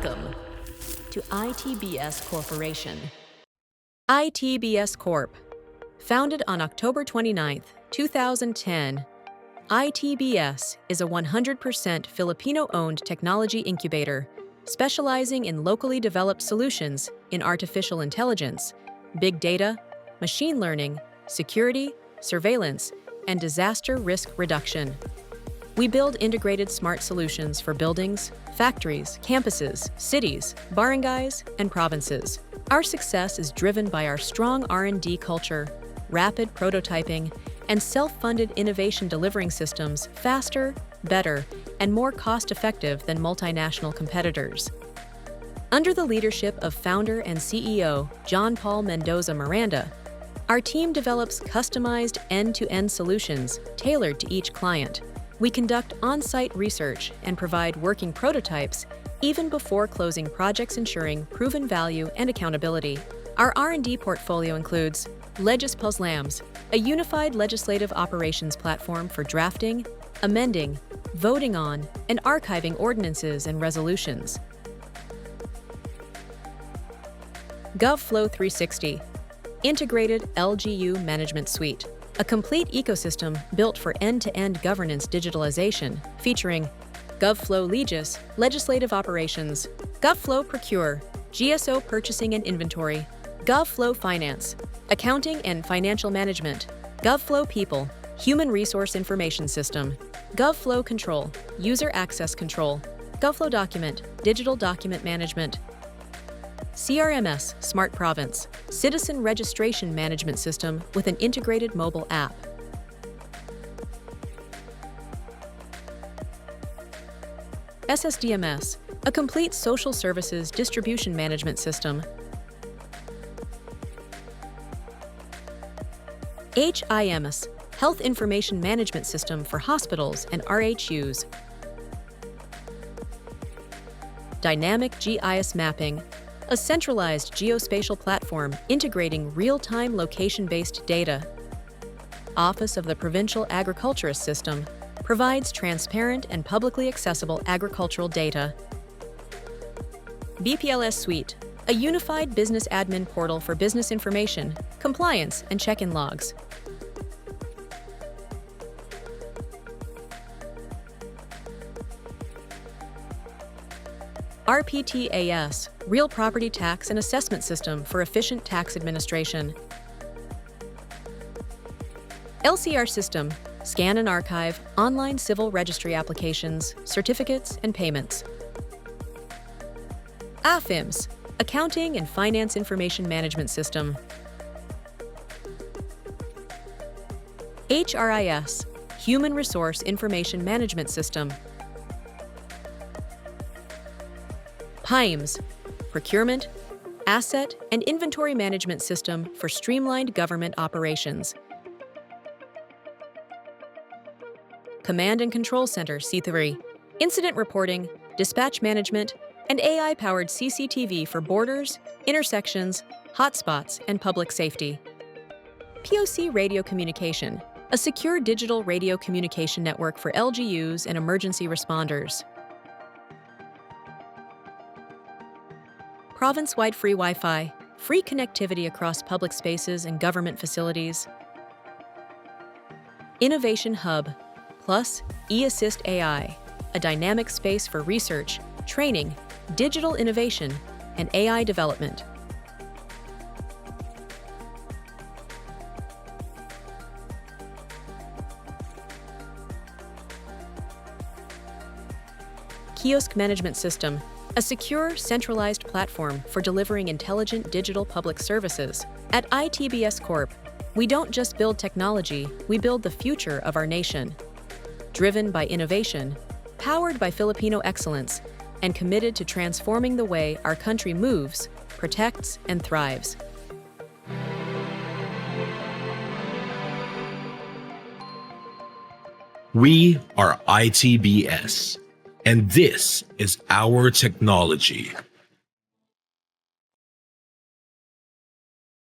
Welcome to ITBS Corporation. ITBS Corp. Founded on October 29, 2010, ITBS is a 100% Filipino-owned technology incubator specializing in locally developed solutions in artificial intelligence, big data, machine learning, security, surveillance, and disaster risk reduction. We build integrated smart solutions for buildings, factories, campuses, cities, barangays, and provinces. Our success is driven by our strong R&D culture, rapid prototyping, and self-funded innovation delivering systems faster, better, and more cost-effective than multinational competitors. Under the leadership of founder and CEO John Paul Mendoza Miranda, our team develops customized end-to-end solutions tailored to each client. We conduct on-site research and provide working prototypes even before closing projects, ensuring proven value and accountability. Our R&D portfolio includes LegisPuzLams, a unified legislative operations platform for drafting, amending, voting on, and archiving ordinances and resolutions. GovFlow 360, integrated LGU management suite, a complete ecosystem built for end-to-end governance digitalization, featuring GovFlow Legis, legislative operations, GovFlow Procure, GSO purchasing and inventory, GovFlow Finance, accounting and financial management, GovFlow People, human resource information system, GovFlow Control, user access control, GovFlow Document, digital document management, CRMS Smart Province, citizen registration management system with an integrated mobile app. SSDMS, a complete social services distribution management system. HIMS, Health Information Management System for hospitals and RHUs. Dynamic GIS Mapping, a centralized geospatial platform integrating real-time location-based data. Office of the Provincial Agriculturist System provides transparent and publicly accessible agricultural data. BPLS Suite, a unified business admin portal for business information, compliance, and check-in logs. RPTAS, Real Property Tax and Assessment System for efficient tax administration. LCR System, scan and archive online civil registry applications, certificates, and payments. AFIMS, Accounting and Finance Information Management System. HRIS, Human Resource Information Management System. HIMS, Procurement, Asset, and Inventory Management System for streamlined government operations. Command and Control Center C3, Incident Reporting, Dispatch Management, and AI-powered CCTV for borders, intersections, hotspots, and public safety. POC Radio Communication, a secure digital radio communication network for LGUs and emergency responders. Province-wide free Wi-Fi, free connectivity across public spaces and government facilities. Innovation Hub, plus eAssist AI, a dynamic space for research, training, digital innovation, and AI development. Kiosk Management System, a secure, centralized platform for delivering intelligent digital public services. At ITBS Corp, we don't just build technology, we build the future of our nation. Driven by innovation, powered by Filipino excellence, and committed to transforming the way our country moves, protects, and thrives. We are ITBS, and this is our technology.